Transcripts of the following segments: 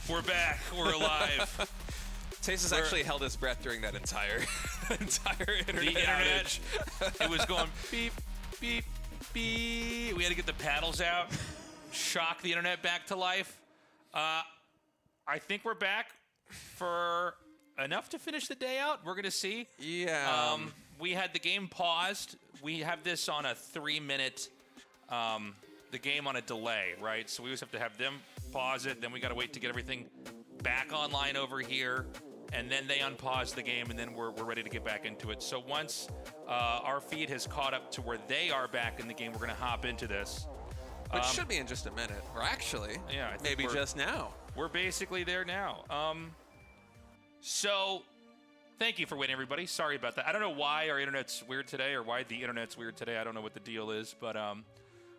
We're back. We're alive. Tace has actually held his breath during that entire internet outage. It was going beep, beep, beep. We had to get the paddles out, shock the internet back to life. I think we're back for enough to finish the day out. We're going to see. Yeah. We had the game paused. We have this on a 3-minute, the game on a delay, right? So we always have to have them pause it. Then we got to wait to get everything back online over here. And then they unpause the game, and then we're ready to get back into it. So once our feed has caught up to where they are back in the game, we're going to hop into this. Which should be in just a minute. Or actually, yeah, I think maybe just now. We're basically there now. So thank you for waiting, everybody. Sorry about that. I don't know why our internet's weird today or why the internet's weird today. I don't know what the deal is, but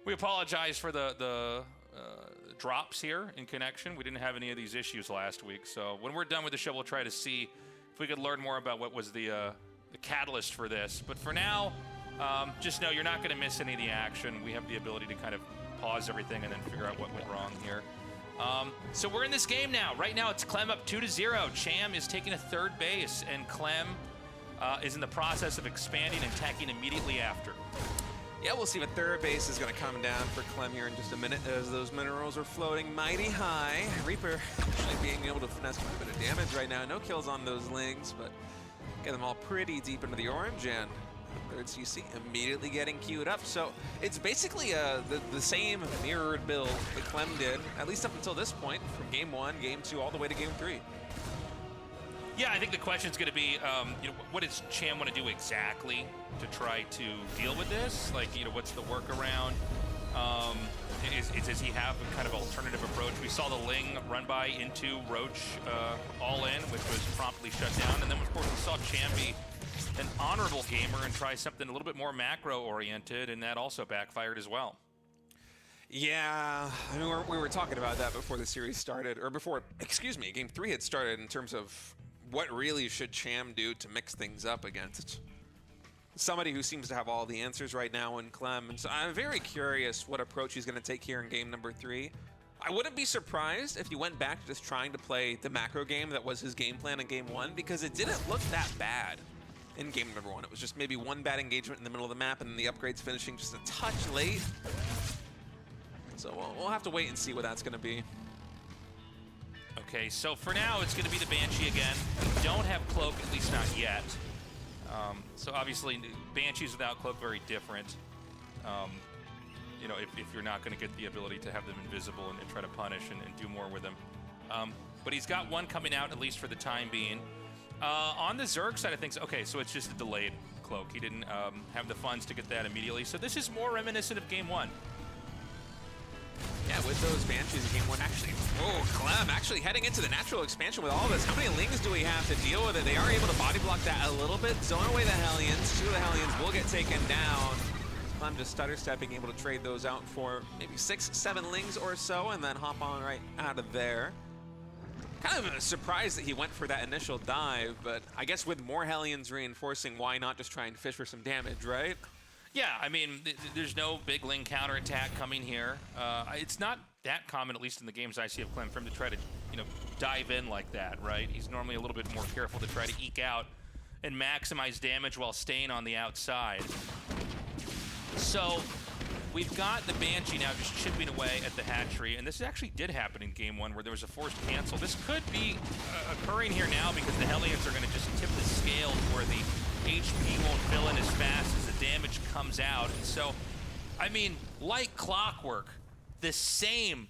we apologize for the drops here in connection. We didn't have any of these issues last week. So when we're done with the show, we'll try to see if we could learn more about what was the catalyst for this. But for now, just know you're not going to miss any of the action. We have the ability to kind of pause everything and then figure out what went wrong here. So we're in this game now. Right now, it's Clem up 2-0. Cham is taking a third base, and Clem is in the process of expanding and attacking immediately after. Yeah, we'll see what third base is going to come down for Clem here in just a minute as those minerals are floating mighty high. Reaper actually being able to finesse quite a bit of damage right now. No kills on those lings, but get them all pretty deep into the orange, and the third CC immediately getting queued up. So it's basically the same mirrored build that Clem did, at least up until this point, from Game 1, Game 2, all the way to Game 3. Yeah, I think the question is going to be, what does Cham want to do exactly to try to deal with this? Like, what's the workaround? Does he have a kind of alternative approach? We saw the Ling run by into Roach all in, which was promptly shut down. And then, of course, we saw Cham be an honorable gamer and try something a little bit more macro-oriented, and that also backfired as well. Yeah, I mean, we were talking about that before the series started, or before, excuse me, Game 3 had started in terms of what really should Cham do to mix things up against somebody who seems to have all the answers right now in Clem. And so I'm very curious what approach he's going to take here in game number 3. I wouldn't be surprised if he went back to just trying to play the macro game that was his game plan in game 1, because it didn't look that bad in game number 1. It was just maybe one bad engagement in the middle of the map and then the upgrades finishing just a touch late. So we'll have to wait and see what that's going to be. Okay, so for now, it's going to be the Banshee again. We don't have Cloak, at least not yet. So obviously, Banshees without Cloak, very different. You know, if you're not going to get the ability to have them invisible and try to punish and do more with them. But he's got one coming out, at least for the time being. On the Zerg side of things, okay, so it's just a delayed Cloak. He didn't have the funds to get that immediately. So this is more reminiscent of game 1. Yeah, with those Banshees in game 1, actually. Oh, Clem actually heading into the natural expansion with all this. How many Lings do we have to deal with it? They are able to body block that a little bit, zone away the Hellions. 2 of the Hellions will get taken down. Clem just stutter stepping, able to trade those out for maybe 6, 7 Lings or so, and then hop on right out of there. Kind of a surprise that he went for that initial dive, but I guess with more Hellions reinforcing, why not just try and fish for some damage, right? Yeah, I mean, there's no big Ling counterattack coming here. It's not that common, at least in the games I see of Clem, for him to try to, you know, dive in like that, right? He's normally a little bit more careful to try to eke out and maximize damage while staying on the outside. So we've got the Banshee now just chipping away at the hatchery, and this actually did happen in game 1 where there was a forced cancel. This could be occurring here now because the Hellions are going to just tip the scale where the HP won't fill in as fast as the damage comes out. And so, I mean, like clockwork, the same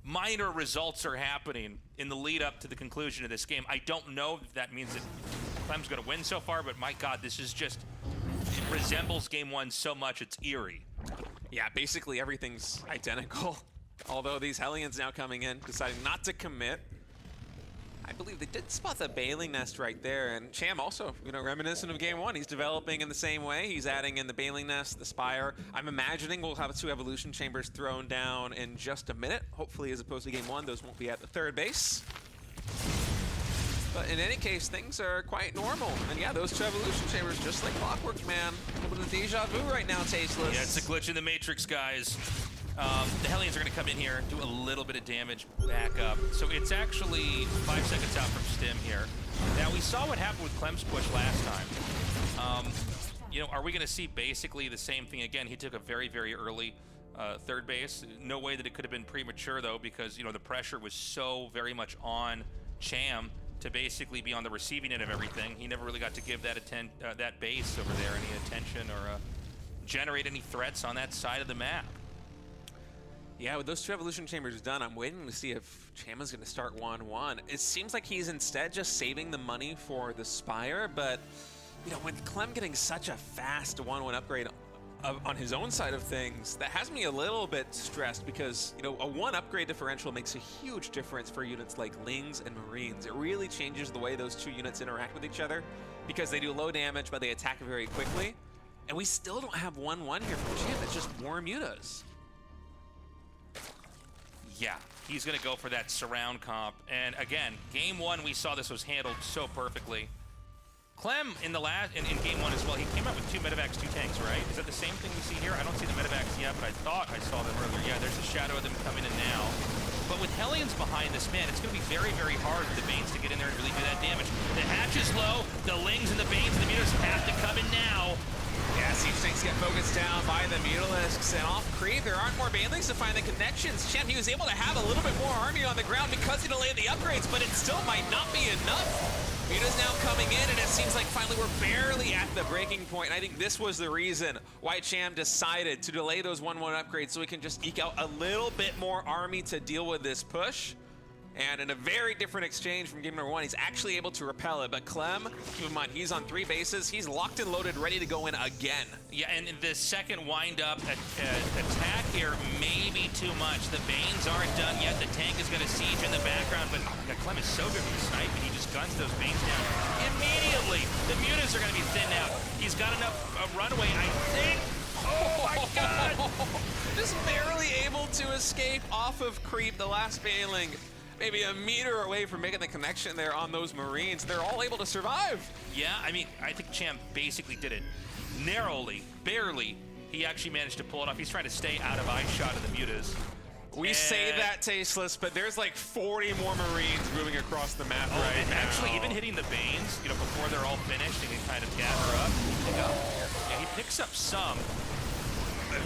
minor results are happening in the lead up to the conclusion of this game. I don't know if that means that Clem's going to win so far, but my God, this is just, it resembles game 1 so much, it's eerie. Yeah, basically everything's identical. Although these Hellions now coming in, deciding not to commit. I believe they did spot the Bailing Nest right there, and Cham also, you know, reminiscent of game 1. He's developing in the same way. He's adding in the Bailing Nest, the Spire. I'm imagining we'll have 2 Evolution Chambers thrown down in just a minute. Hopefully, as opposed to game 1, those won't be at the 3rd base. But in any case, things are quite normal. And yeah, those 2 Evolution Chambers, just like clockwork, man. A little bit of deja vu right now, Tasteless. Yeah, it's a glitch in the Matrix, guys. The Hellions are going to come in here, do a little bit of damage, back up. So it's actually 5 seconds out from Stim here. Now, we saw what happened with Clem's push last time. You know, are we going to see basically the same thing again? He took a very, very early 3rd base. No way that it could have been premature, though, because, you know, the pressure was so very much on Cham to basically be on the receiving end of everything. He never really got to give that that base over there any attention or generate any threats on that side of the map. Yeah, with those 2 Evolution Chambers done, I'm waiting to see if Cham is going to start 1-1. It seems like he's instead just saving the money for the Spire, but, you know, with Clem getting such a fast 1-1 upgrade on his own side of things, that has me a little bit stressed because, you know, a 1 upgrade differential makes a huge difference for units like Lings and Marines. It really changes the way those 2 units interact with each other because they do low damage, but they attack very quickly. And we still don't have 1-1 here from Cham. It's just more mutas. Yeah, he's going to go for that surround comp. And again, game 1, we saw this was handled so perfectly. Clem in game 1 as well, he came out with 2 medevacs, 2 tanks, right? Is that the same thing we see here? I don't see the medevacs yet, but I thought I saw them earlier. Yeah, there's a shadow of them coming in now. But with Hellions behind this, man, it's going to be very, very hard for the Banes to get in there and really do that damage. The hatch is low, the Lings and the Banes and the Mutas have to come in now. Yeah, Siege Tanks get focused down by the Mutalisks, and off creep, there aren't more Banelings to find the connections. Cham, he was able to have a little bit more army on the ground because he delayed the upgrades, but it still might not be enough. Mutas now coming in, and it seems like finally we're barely at the breaking point. And I think this was the reason why Cham decided to delay those 1-1 upgrades so we can just eke out a little bit more army to deal with this push. And in a very different exchange from game number 1, he's actually able to repel it. But Clem, keep in mind, he's on 3 bases. He's locked and loaded, ready to go in again. Yeah, and the second wind-up attack here may be too much. The Banes aren't done yet. The tank is going to siege in the background, but Clem is so good with the snipe, and he just guns those Banes down immediately. The Mutas are going to be thinned out. He's got enough runway, I think. Oh my God! Just barely able to escape off of creep. The last Baneling, maybe a meter away from making the connection there on those Marines. They're all able to survive. Yeah, I mean, I think Cham basically did it narrowly, barely. He actually managed to pull it off. He's trying to stay out of eye shot of the Mutas. We say that, Tasteless, but there's like 40 more Marines moving across the map right now. Actually, even hitting the Banes, you know, before they're all finished, they can kind of gather up. Yeah, he picks up some.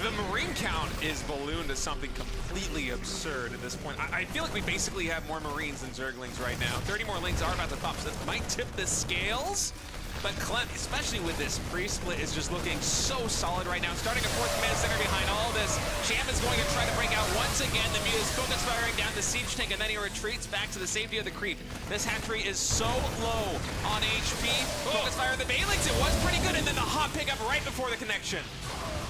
The Marine count is ballooned to something completely absurd at this point. I feel like we basically have more Marines than Zerglings right now. 30 more Lings are about to pop, so that might tip the scales. But Clem, especially with this pre-split, is just looking so solid right now. Starting a 4th command center behind all this. Cham is going to try to break out once again. The Mutas focus firing down the siege tank, and then he retreats back to the safety of the creep. This hatchery is so low on HP. Focus fire the Banelings, it was pretty good, and then the hot pickup right before the connection.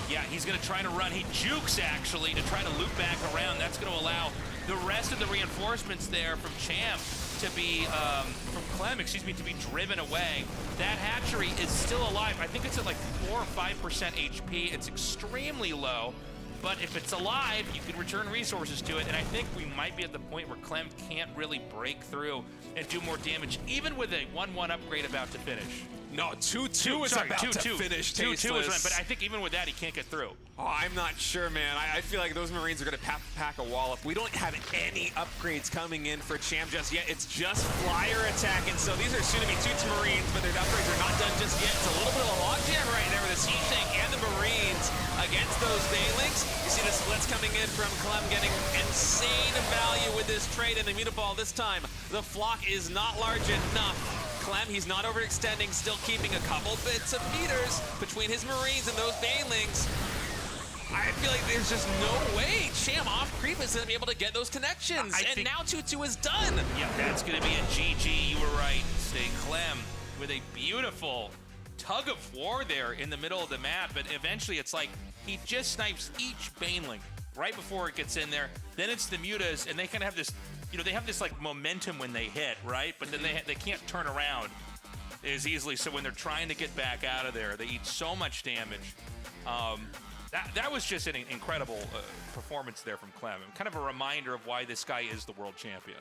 Yeah, he's going to try to run. He jukes, actually, to try to loop back around. That's going to allow the rest of the reinforcements there from Cham to be, from Clem, excuse me, to be driven away. That hatchery is still alive. I think it's at like 4 or 5% HP. It's extremely low, but if it's alive, you can return resources to it, and I think we might be at the point where Clem can't really break through and do more damage, even with a 1-1 upgrade about to finish. No, 2-2 is about to finish, Tasteless. 2-2 is right, but I think even with that, he can't get through. Oh, I'm not sure, man. I feel like those Marines are going to pack a wallop. We don't have any upgrades coming in for Cham just yet. It's just flyer attack, and so these are soon to be 2 Marines, but their upgrades are not done just yet. It's a little bit of a logjam right there with the siege tank and the Marines against those Banelings. You see the splits coming in from Clem, getting insane value with this trade in the Mutaball this time. The flock is not large enough. Clem, he's not overextending, still keeping a couple bits of meters between his Marines and those Banelings. I feel like there's just no way Cham off creep is going to be able to get those connections. And now 2-2 is done. Yeah, that's going to be a GG. You were right. Stay Clem with a beautiful tug of war there in the middle of the map. But eventually it's like he just snipes each Baneling right before it gets in there. Then it's the Mutas, and they kind of have this, you know, they have this like momentum when they hit, right? But then they can't turn around as easily. So when they're trying to get back out of there, they eat so much damage. That was just an incredible performance there from Clem. Kind of a reminder of why this guy is the world champion.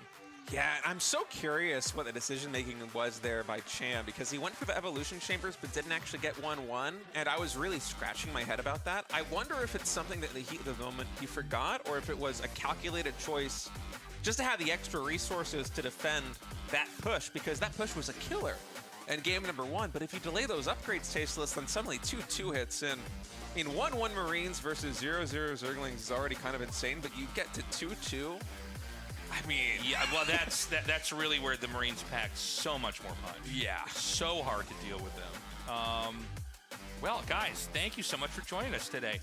Yeah, I'm so curious what the decision-making was there by Cham, because he went for the evolution chambers but didn't actually get 1-1, and I was really scratching my head about that. I wonder if it's something that in the heat of the moment he forgot, or if it was a calculated choice just to have the extra resources to defend that push, because that push was a killer in game number 1. But if you delay those upgrades, Tasteless, then suddenly 2-2 hits in. I mean, 1-1 Marines versus 0-0 Zerglings is already kind of insane, but you get to 2-2. I mean, yeah, well, that's really where the Marines pack so much more punch. Yeah. So hard to deal with them. Well, guys, thank you so much for joining us today.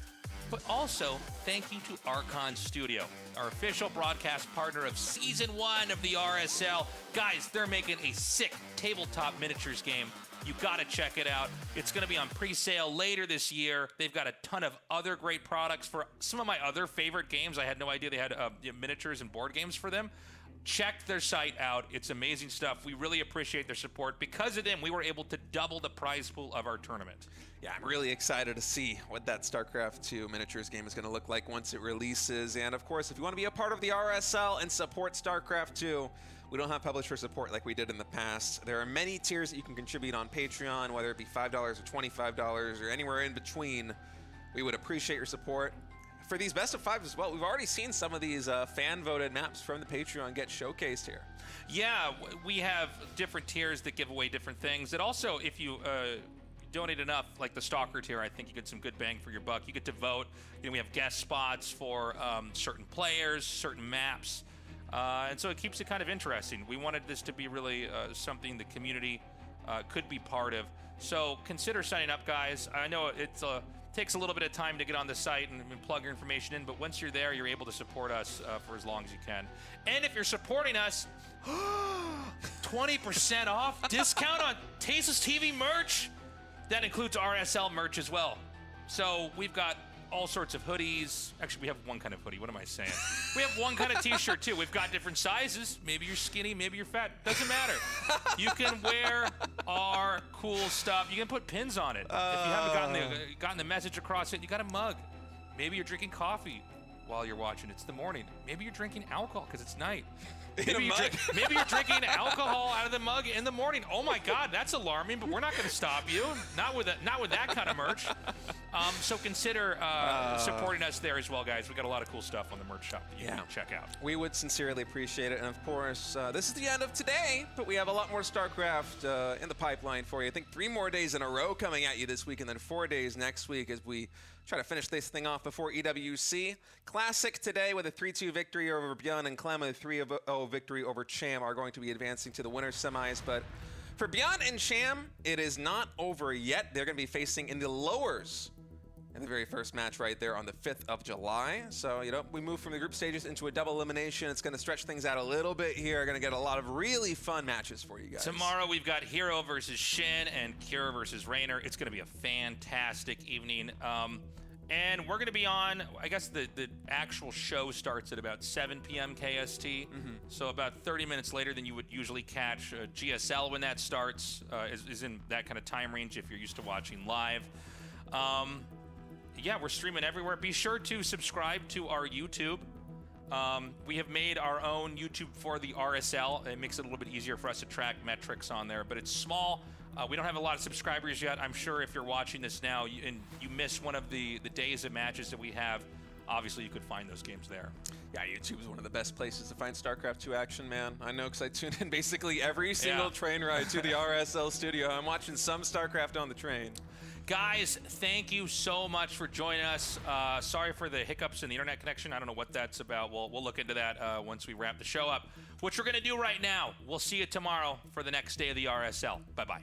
But also, thank you to archonstudio, our official broadcast partner of Season 1 of the RSL. Guys, they're making a sick tabletop miniatures game. You got to check it out. It's going to be on pre-sale later this year. They've got a ton of other great products for some of my other favorite games. I had no idea they had miniatures and board games for them. Check their site out. It's amazing stuff. We really appreciate their support. Because of them, we were able to double the prize pool of our tournament. Yeah, I'm really excited to see what that StarCraft 2 miniatures game is going to look like once it releases. And of course, if you want to be a part of the RSL and support StarCraft 2, we don't have publisher support like we did in the past. There are many tiers that you can contribute on Patreon, whether it be $5 or $25 or anywhere in between. We would appreciate your support. For these best of 5 as well, we've already seen some of these fan-voted maps from the Patreon get showcased here. Yeah, we have different tiers that give away different things. And also, if you donate enough, like the Stalker tier, I think you get some good bang for your buck. You get to vote. You know, we have guest spots for certain players, certain maps. And so it keeps it kind of interesting. We wanted this to be really something the community could be part of. So consider signing up, guys. I know it's Takes a little bit of time to get on the site and plug your information in, but once you're there, you're able to support us for as long as you can. And if you're supporting us, 20% off discount on Tasteless TV merch. That includes RSL merch as well. So we've got all sorts of hoodies. Actually, we have one kind of hoodie. What am I saying? We have one kind of t-shirt too. We've got different sizes. Maybe you're skinny, maybe you're fat. Doesn't matter. You can wear our cool stuff. You can put pins on it. If you haven't gotten the message across it, you got a mug. Maybe you're drinking coffee while you're watching. It's the morning. Maybe you're drinking alcohol because it's night. Maybe you're drinking alcohol out of the mug in the morning. Oh my God, that's alarming. But we're not going to stop you. Not with that kind of merch. So consider supporting us there as well, guys. We got a lot of cool stuff on the merch shop that you can check out. We would sincerely appreciate it. And of course, this is the end of today, but we have a lot more StarCraft in the pipeline for you. I think 3 more days in a row coming at you this week, and then 4 days next week as we try to finish this thing off before EWC. Classic today with a 3-2 victory over ByuN and Clem, and a 3-0 victory over Cham are going to be advancing to the winner's semis. But for ByuN and Cham, it is not over yet. They're going to be facing in the lowers in the very first match right there on the 5th of July. So, we move from the group stages into a double elimination. It's going to stretch things out a little bit here. Going to get a lot of really fun matches for you guys. Tomorrow we've got Hero versus Shin and Kira versus Raynor. It's going to be a fantastic evening. And we're going to be on, I guess the actual show starts at about 7 p.m. KST. So about 30 minutes later than you would usually catch GSL when that starts, is in that kind of time range if you're used to watching live. Yeah, we're streaming everywhere. Be sure to subscribe to our YouTube. We have made our own YouTube for the RSL. It makes it a little bit easier for us to track metrics on there, but it's small. We don't have a lot of subscribers yet. I'm sure if you're watching this now and you miss one of the days of matches that we have, obviously you could find those games there. Yeah, YouTube is one of the best places to find StarCraft 2 action, man. I know because I tune in basically every single train ride to the RSL studio. I'm watching some StarCraft on the train. Guys, thank you so much for joining us. Sorry for the hiccups in the internet connection. I don't know what that's about. We'll look into that once we wrap the show up. What we're going to do right now, we'll see you tomorrow for the next day of the RSL. Bye-bye.